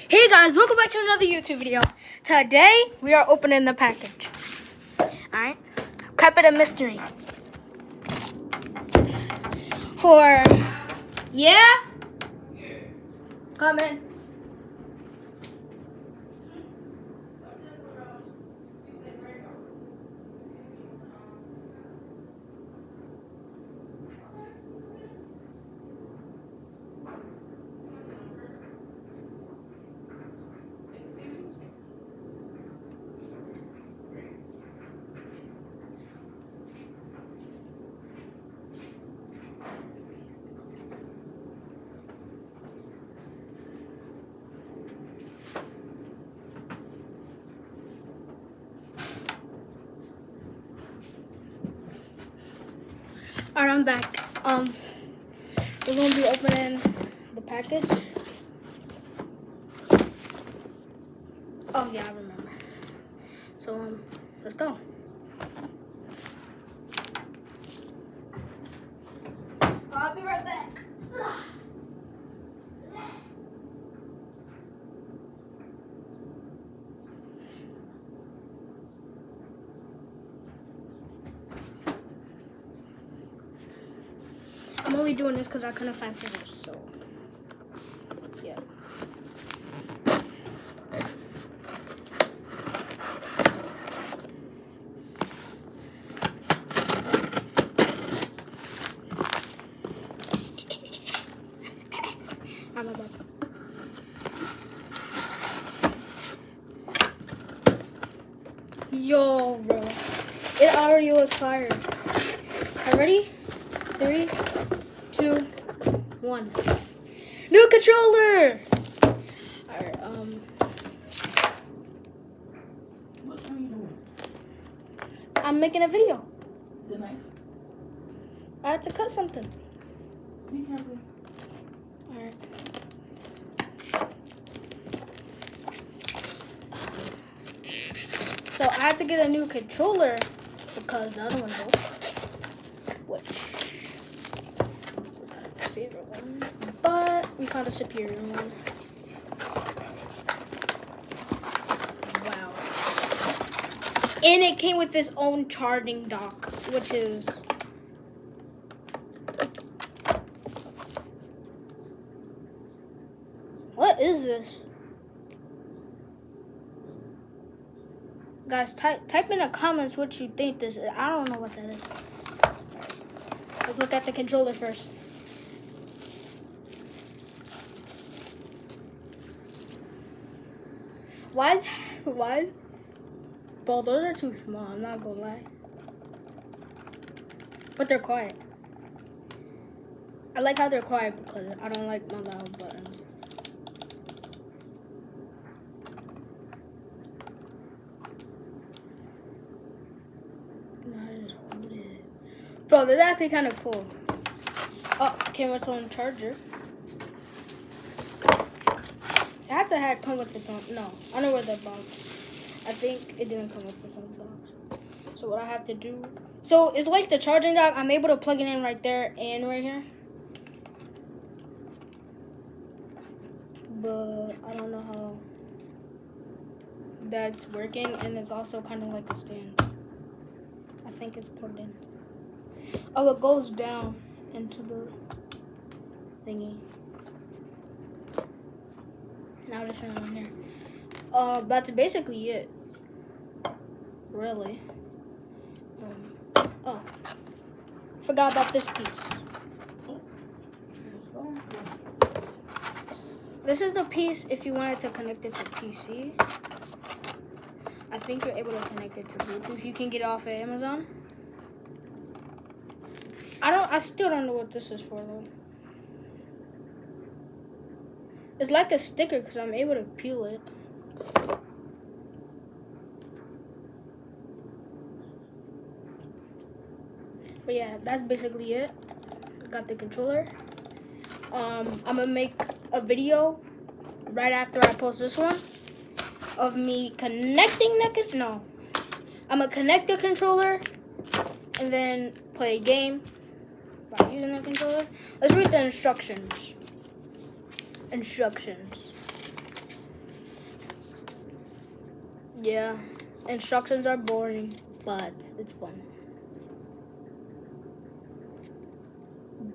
Hey guys, welcome back to another YouTube video. Today we are opening the package. Alright, kept it a mystery. Come in. Alright, I'm back. We're gonna be opening the package. Oh yeah, I remember. So let's go. I'll be right back. I'm only doing this because I couldn't find scissors, so yeah. I'm about to. Yo, bro. It already looks fire. Are ready? 3, 2, 1. New controller! Alright, What are you doing? I'm making a video. The knife? I had to cut something. Be careful. Alright. So I had to get a new controller because the other one broke. Which was not my favorite one. But we found a superior one. Wow. And it came with its own charging dock, which is what is this? Guys, type in the comments what you think this is. I don't know what that is. Let's look at the controller first. Why is Bro, those are too small, I'm not gonna lie. But they're quiet. I like how they're quiet because I don't like my loud buttons. Bro, this is actually kind of cool. Oh, came with its own charger. It had to have come with its own. No, I know where the box. I think it didn't come with its own box. So what I have to do. So it's like the charging dock. I'm able to plug it in right there and right here. But I don't know how that's working. And it's also kind of like a stand. I think it's plugged in. Oh, it goes down into the thingy. Now just turn it on here. That's basically it. Really. Oh, forgot about this piece. This is the piece if you wanted to connect it to PC. I think you're able to connect it to Bluetooth. You can get it off of Amazon. I still don't know what this is for though. It's like a sticker because I'm able to peel it. But yeah, that's basically it. Got the controller. I'm gonna make a video right after I post this one of me connecting the I'm gonna connect the controller and then play a game by using the controller. Let's read the instructions. Yeah, instructions are boring, but it's fun.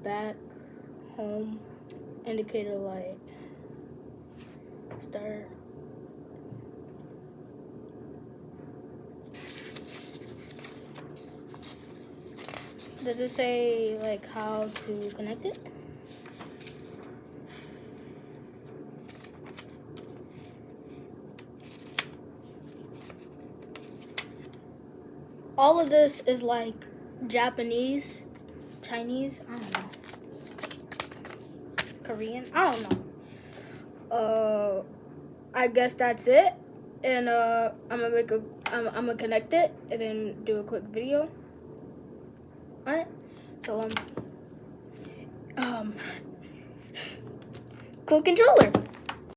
Back, home, indicator light, start. Does it say like how to connect it? All of this is like Japanese, Chinese, I don't know. Korean, I don't know. I guess that's it. And I'm gonna connect it and then do a quick video on it. So cool controller.